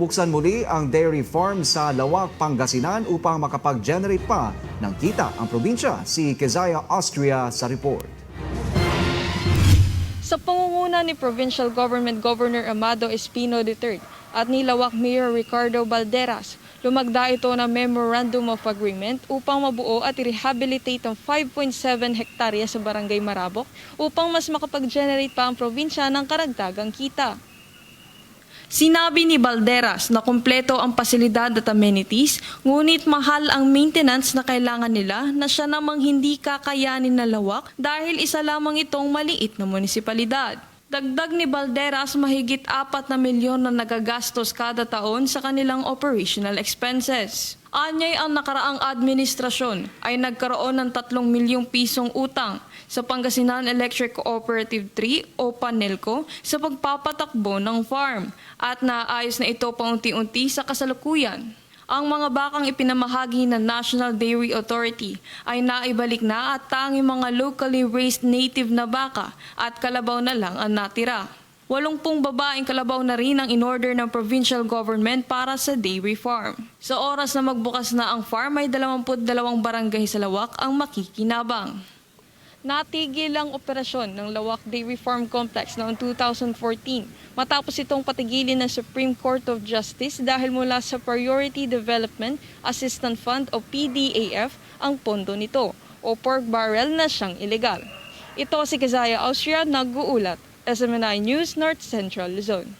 Bubuksan muli ang dairy farm sa Lawak, Pangasinan upang makapag-generate pa ng kita ang probinsya. Si Keziah, Austria sa report. Sa pangunguna ni Provincial Government Governor Amado Espino III at ni Lawak Mayor Ricardo Balderas, lumagda ito ng Memorandum of Agreement upang mabuo at i-rehabilitate ang 5.7 hektarya sa Barangay Marabok upang mas makapag-generate pa ang probinsya ng karagdagang kita. Sinabi ni Balderas na kumpleto ang pasilidad at amenities, ngunit mahal ang maintenance na kailangan nila na siya namang hindi kakayanin na Lawak dahil isa lamang itong maliit na munisipalidad. Dagdag ni Balderas, mahigit 4 na milyon na nagagastos kada taon sa kanilang operational expenses. Anyay ang nakaraang administrasyon ay nagkaroon ng 3 milyong pisong utang sa Pangasinan Electric Cooperative 3 o Panelco sa pagpapatakbo ng farm at naayos na ito paunti-unti sa kasalukuyan. Ang mga bakang ipinamahagi ng National Dairy Authority ay naibalik na at tanging mga locally raised native na baka at kalabaw na lang ang natira. 80 babaeng kalabaw na rin ang in-order ng provincial government para sa dairy farm. Sa oras na magbukas na ang farm ay 22 barangay sa Lawak ang makikinabang. Natigil ang operasyon ng Lawak Dairy Farm Complex noong 2014 matapos itong patigilin ng Supreme Court of Justice dahil mula sa Priority Development Assistance Fund o PDAF ang pondo nito o pork barrel na siyang ilegal. Ito si Keziah, Austria, nag-uulat. SMNI News, North Central Luzon.